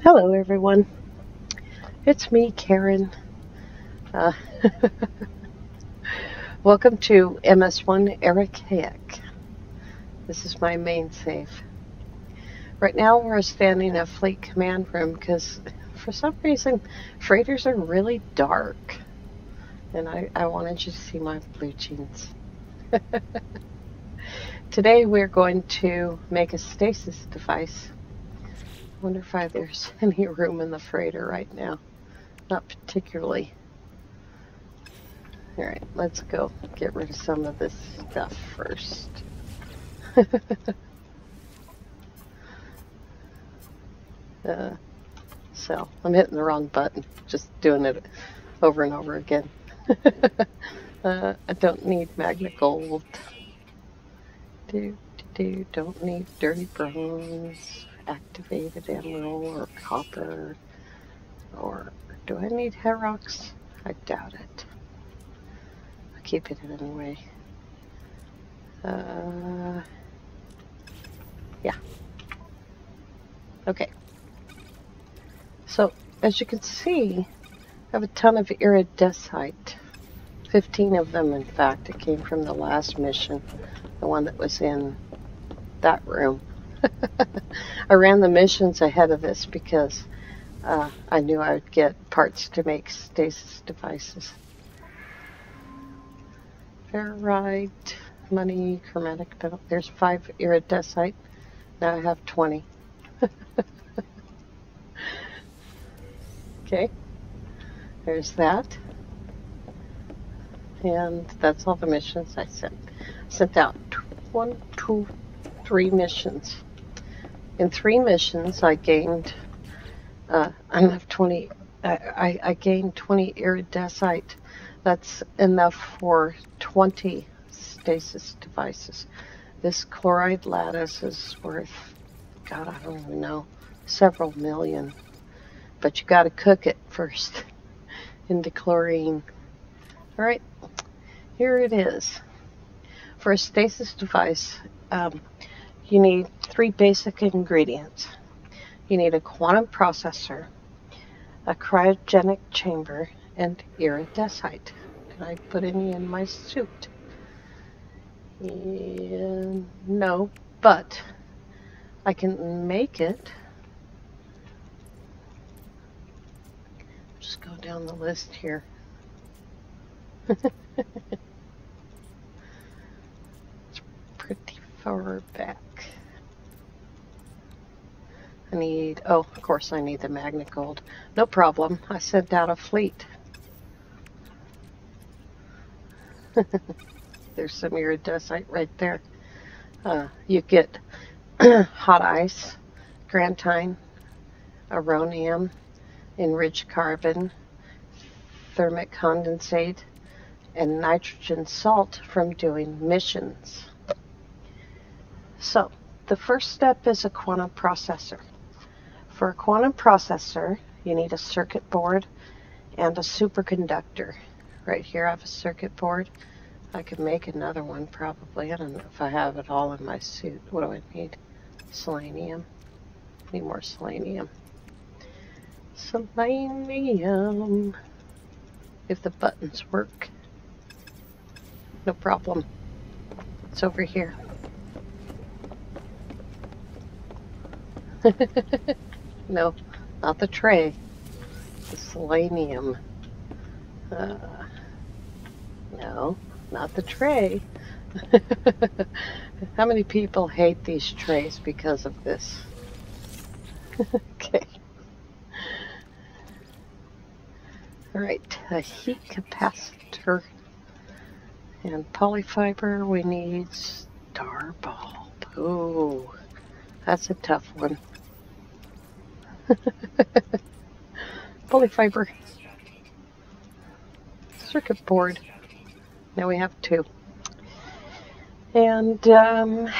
Hello, everyone. It's me, Karen. Uh, Welcome to MS1 Archaic. This is my main save. Right now, we're standing in a fleet command room because, for some reason, freighters are really dark. And I wanted you to see my blue jeans. Today, we're going to make a stasis device. I wonder if there's any room in the freighter right now. Not particularly. Alright, let's go get rid of some of this stuff first. So I'm hitting the wrong button, just doing it over and over again. I don't need magna gold. Don't need dirty bronze, activated emerald, or copper. Or do I need Herox? I doubt it. I'll keep it anyway. Yeah. Okay. So, as you can see, I have a ton of iridescite. 15 of them, in fact. It came from the last mission, the one that was in that room. I ran the missions ahead of this because I knew I would get parts to make stasis devices. Ferrite, money, chromatic metal. There's 5 iridesite. Now I have 20. Okay, there's that. And that's all the missions I sent. Sent out 1, 2, 3 missions. In 3 missions, I gained. I have 20. I gained 20 iridesite. That's enough for 20 stasis devices. This chloride lattice is worth, God, I don't even know, several million. But you got to cook it first into chlorine. All right, here it is. For a stasis device, you need 3 basic ingredients. You need a quantum processor, a cryogenic chamber, and iridesite. Can I put any in my suit? No, but I can make it. Just go down the list here. It's pretty far back. I need, oh, of course I need the magna gold. No problem, I sent out a fleet. There's some iridesite right there. You get hot ice, grantine, aronium, enriched carbon, thermic condensate, and nitrogen salt from doing missions. So, the first step is a quantum processor. For a quantum processor, you need a circuit board and a superconductor. Right here I have a circuit board. I could make another one probably. I don't know if I have it all in my suit. What do I need? Selenium. Need more selenium. Selenium. If the buttons work. No problem. It's over here. No, not the tray. The selenium. No, not the tray. How many people hate these trays because of this? Okay. Alright, a heat capacitor and polyfiber. We need star bulb. Ooh, that's a tough one. Polyfiber. Circuit board. Now we have 2. And a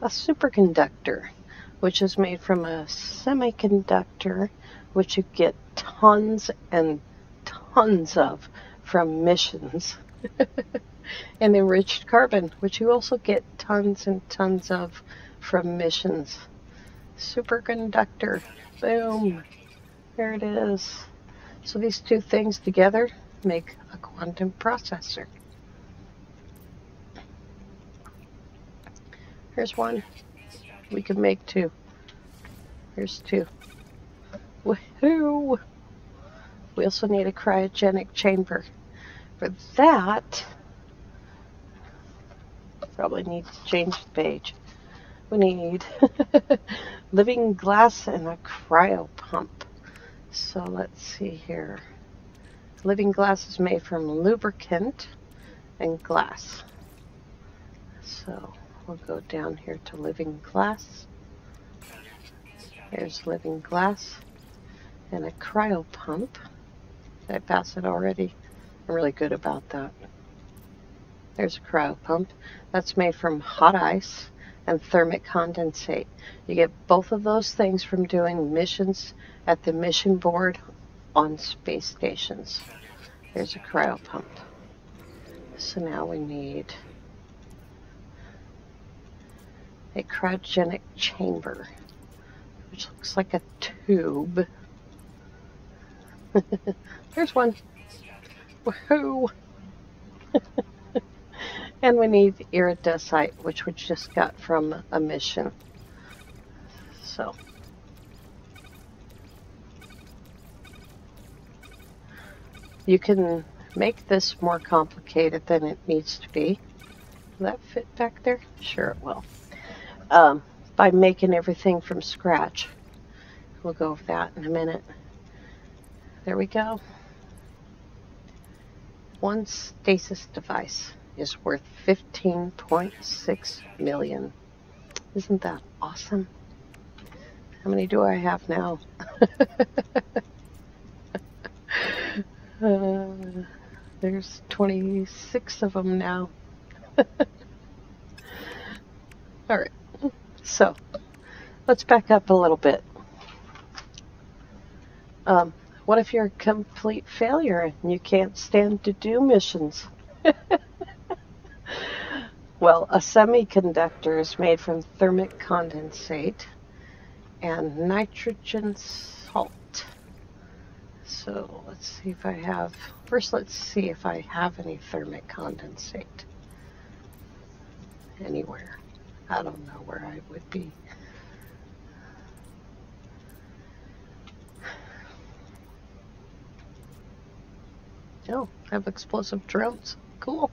superconductor, which is made from a semiconductor, which you get tons and tons of from missions. And enriched carbon, which you also get tons and tons of from missions. superconductor. Boom. There it is. So these two things together make a quantum processor. Here's one. We can make two. Here's two. Woohoo! We also need a cryogenic chamber. For that, probably need to change the page. We need living glass and a cryo pump. So let's see here. Living glass is made from lubricant and glass. So we'll go down here to living glass. There's living glass and a cryo pump. Did I pass it already? I'm really good about that. There's a cryo pump. That's made from hot ice and thermic condensate. You get both of those things from doing missions at the mission board on space stations. There's a cryo pump. So now we need a cryogenic chamber, which looks like a tube. There's one. Woohoo! And we need iridescite, which we just got from a mission. So you can make this more complicated than it needs to be. Will that fit back there? Sure it will. By making everything from scratch. We'll go over that in a minute. There we go. One stasis device is worth 15.6 million. Isn't that awesome? How many do I have now? There's 26 of them now. All right, so let's back up a little bit. What if you're a complete failure and you can't stand to do missions? Well, a semiconductor is made from thermic condensate and nitrogen salt. So let's see if I have, first let's see if I have any thermic condensate anywhere. I don't know where I would be. Oh, I have explosive drones. Cool.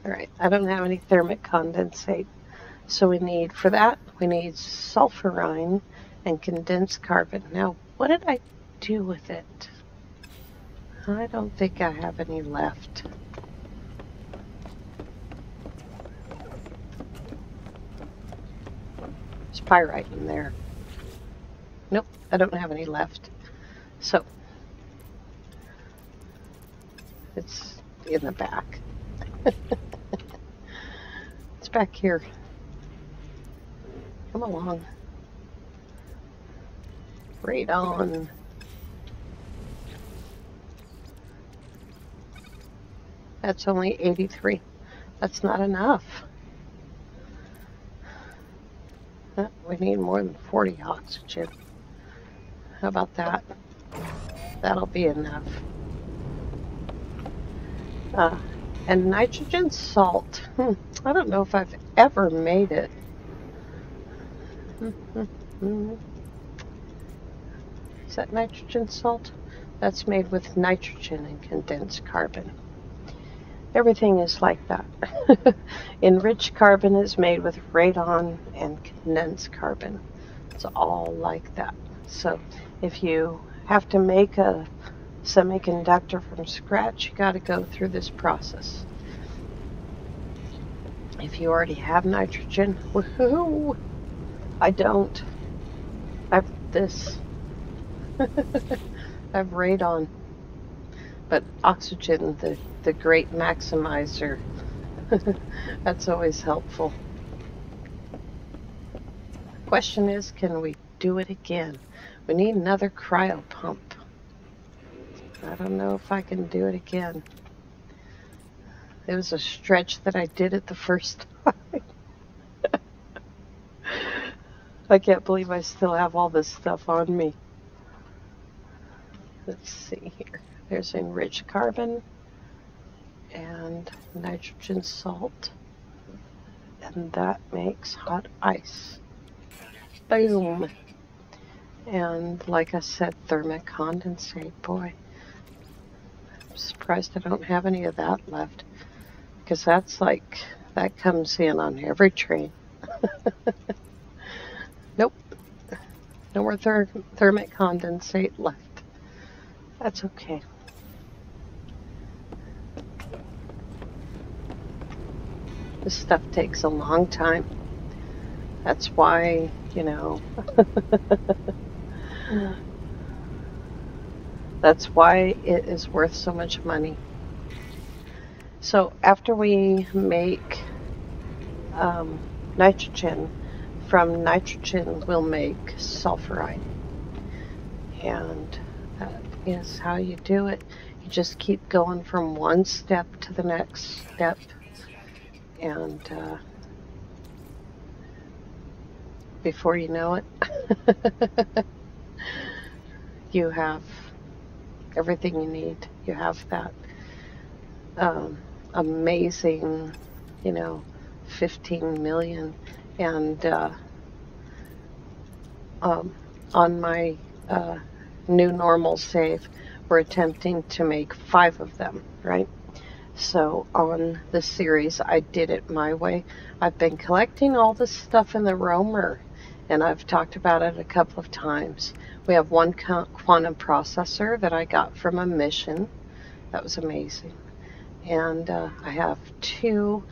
Alright, I don't have any thermic condensate. So we need, for that, we need sulfurine and condensed carbon. Now, what did I do with it? I don't think I have any left. There's pyrite in there. Nope, I don't have any left. So, it's in the back. It's back here. Come along. Right on. That's only 83. That's not enough. We need more than 40 oxygen. How about that? That'll be enough. And nitrogen salt. I don't know if I've ever made it. Is that nitrogen salt? That's made with nitrogen and condensed carbon. Everything is like that. Enriched carbon is made with radon and condensed carbon. It's all like that. So if you have to make a semiconductor from scratch, you got to go through this process. If you already have nitrogen, woohoo! I don't. I have this. I have radon. But oxygen, the great maximizer, that's always helpful. The question is, can we do it again? We need another cryo pump. I don't know if I can do it again. It was a stretch that I did it the first time. I can't believe I still have all this stuff on me. Let's see here. There's enriched carbon and nitrogen salt. And that makes hot ice. Boom. And like I said, thermic condensate. Boy, I'm surprised I don't have any of that left. Because that's like, that comes in on every train. Nope. No more thermic condensate left. That's okay. This stuff takes a long time. That's why, you know, that's why it is worth so much money. So after we make nitrogen, from nitrogen we'll make sulfuride. And that is how you do it. You just keep going from one step to the next step. And before you know it, you have everything you need. You have that amazing, you know, 15 million. And on my new normal save, we're attempting to make 5 of them, right? So on this series, I did it my way. I've been collecting all this stuff in the roamer, and I've talked about it a couple of times. We have one quantum processor that I got from a mission. That was amazing. And I have 2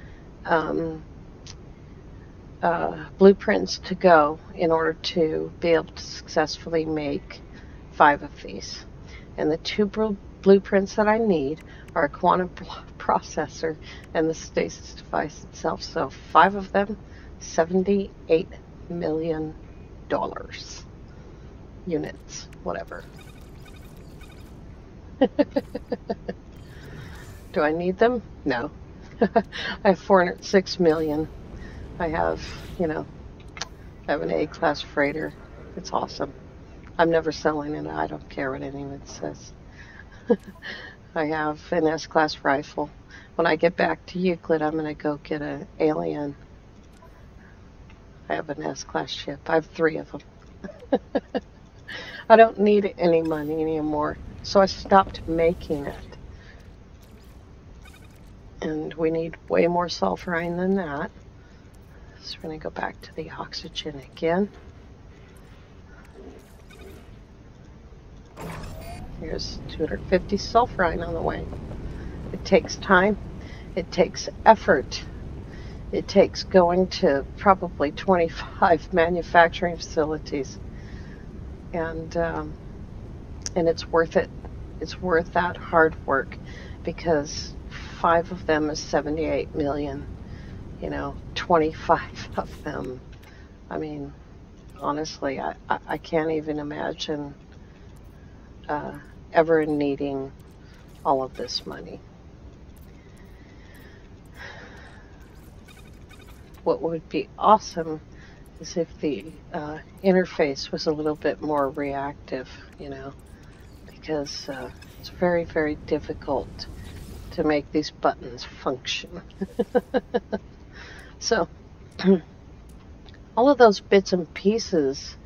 blueprints to go in order to be able to successfully make 5 of these. And the 2 blueprints that I need are a quantum processor and the stasis device itself. So 5 of them, $78 million. Units, whatever. Do I need them? No. I have 406 million. I have, you know, I have an A-class freighter. It's awesome. I'm never selling it. I don't care what anyone says. I have an S-class rifle. When I get back to Euclid, I'm going to go get an alien. I have an S-class ship. I have 3 of them. I don't need any money anymore, so I stopped making it. And we need way more sulfurine than that. So we're going to go back to the oxygen again. Here's 250 sulfurine on the way. It takes time. It takes effort. It takes going to probably 25 manufacturing facilities. And it's worth it. It's worth that hard work, because 5 of them is 78 million. You know, 25 of them. I mean, honestly, I can't even imagine ever needing all of this money. What would be awesome is if the interface was a little bit more reactive, you know, because it's very, very difficult to make these buttons function. So, all of those bits and pieces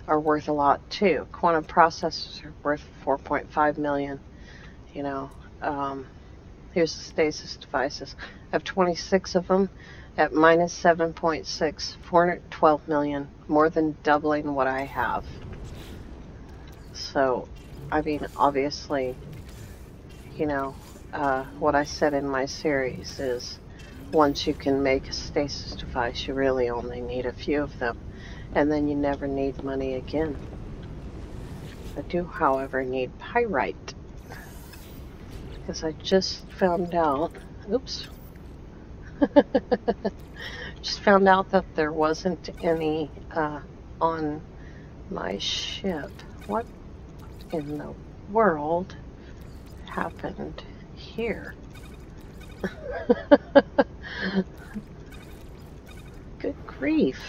are worth a lot too. Quantum processors are worth 4.5 million. You know, here's the stasis devices. I have 26 of them at minus 7.6, 412 million, more than doubling what I have. So, I mean, obviously, you know, what I said in my series is, once you can make a stasis device, you really only need a few of them, and then you never need money again. I do, however, need pyrite, because I just found out, oops, just found out that there wasn't any on my ship. What in the world happened here? Good grief.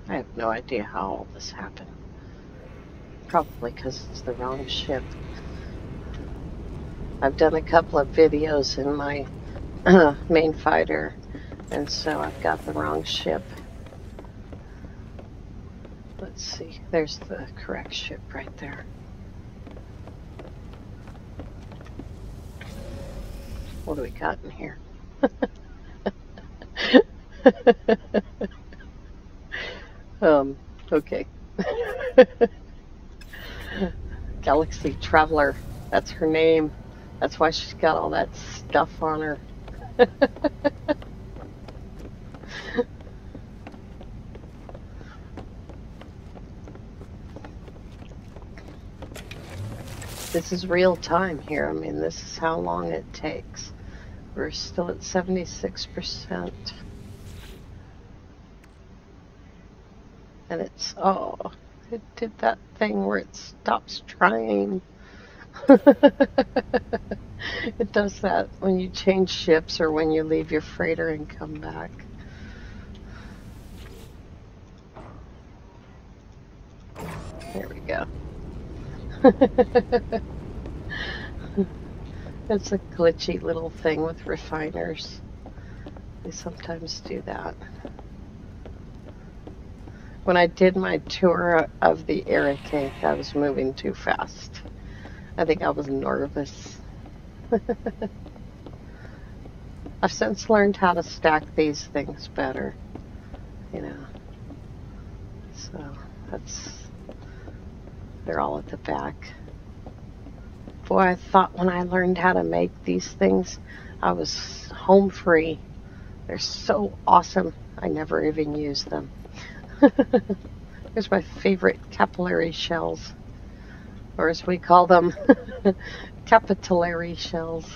I have no idea how all this happened. Probably because it's the wrong ship. I've done a couple of videos in my main fighter, and so I've got the wrong ship. Let's see, there's the correct ship right there. What do we got in here? Okay. Galaxy Traveler, that's her name. That's why she's got all that stuff on her. This is real time here. I mean, this is how long it takes. We're still at 76%. And it's, oh, it did that thing where it stops trying. It does that when you change ships or when you leave your freighter and come back. There we go. It's a glitchy little thing with refiners. They sometimes do that. When I did my tour of the Ericake, I was moving too fast. I think I was nervous. I've since learned how to stack these things better, you know. So they're all at the back. Boy, I thought when I learned how to make these things, I was home free. They're so awesome. I never even use them. Here's my favorite capillary shells, or as we call them, capillary shells.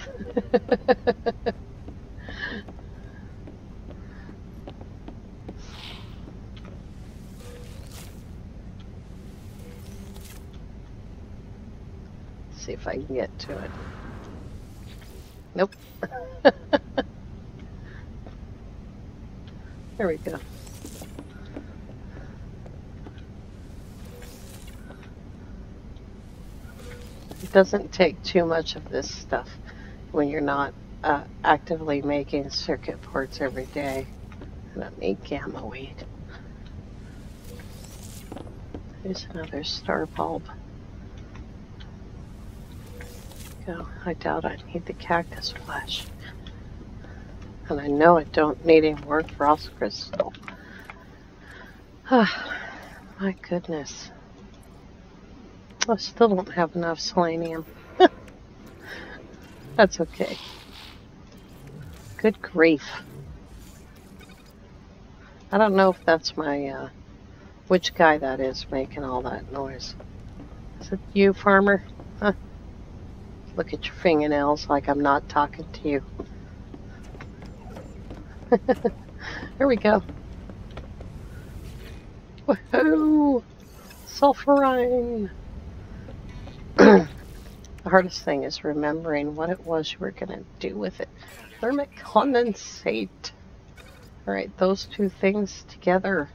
See if I can get to it. Nope. There we go. It doesn't take too much of this stuff when you're not actively making circuit boards every day. I don't need gamma weed. Here's another star bulb. Go. I doubt I need the cactus flesh. And I know I don't need any more frost crystal. My goodness. I still don't have enough selenium. That's okay. Good grief. I don't know if that's my, which guy that is making all that noise. Is it you, farmer? Huh? Look at your fingernails like I'm not talking to you. There we go. Woohoo! Sulfurine! The hardest thing is remembering what it was you were going to do with it. Thermic condensate. Alright, those two things together.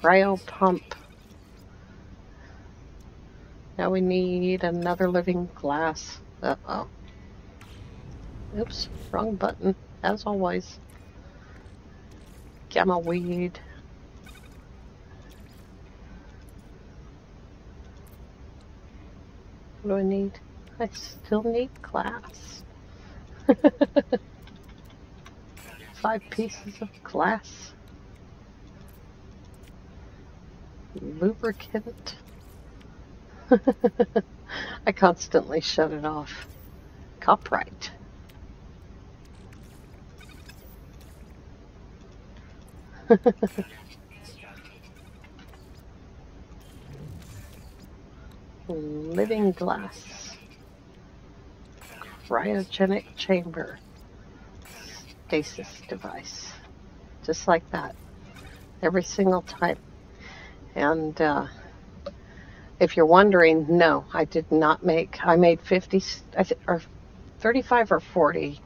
Cryo pump. Now we need another living glass. Uh-oh. Oops, wrong button, as always. Gamma weed. What do I need? I still need glass. 5 pieces of glass. Lubricant. I constantly shut it off. Copyright. Living glass. Cryogenic chamber. Stasis device. Just like that. Every single time. And if you're wondering, no, I did not make, I made 50, or 35 or 40.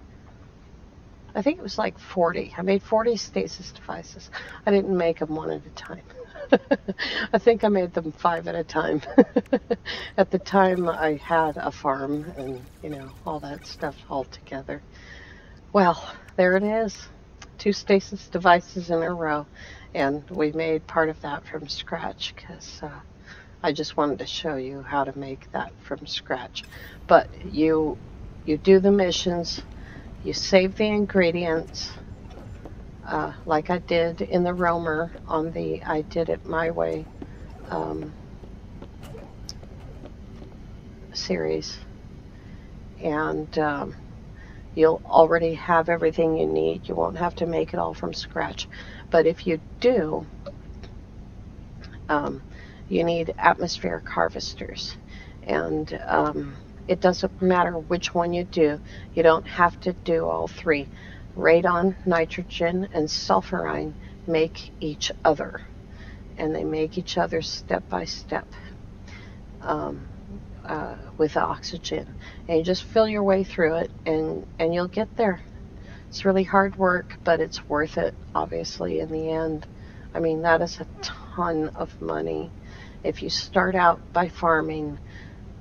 I think it was like 40. I made 40 stasis devices. I didn't make them one at a time. I think I made them 5 at a time. At the time, I had a farm and, all that stuff all together. Well, there it is. 2 stasis devices in a row. And we made part of that from scratch because I just wanted to show you how to make that from scratch. But you do the missions, you save the ingredients, like I did in the roamer on the I Did It My Way series. And you'll already have everything you need. You won't have to make it all from scratch. But if you do, you need atmospheric harvesters. And it doesn't matter which one you do. You don't have to do all 3. Radon, nitrogen, and sulfurine make each other. And they make each other step by step with oxygen. And you just fill your way through it, and you'll get there. It's really hard work, but it's worth it, obviously, in the end. I mean, that is a ton of money. If you start out by farming,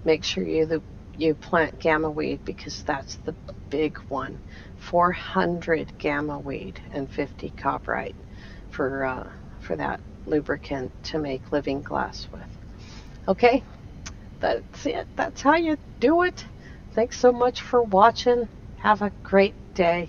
make sure you plant gamma weed, because that's the big one. 400 gamma weed and 50 coprite for that lubricant to make living glass with. Okay, that's it. That's how you do it. Thanks so much for watching. Have a great day.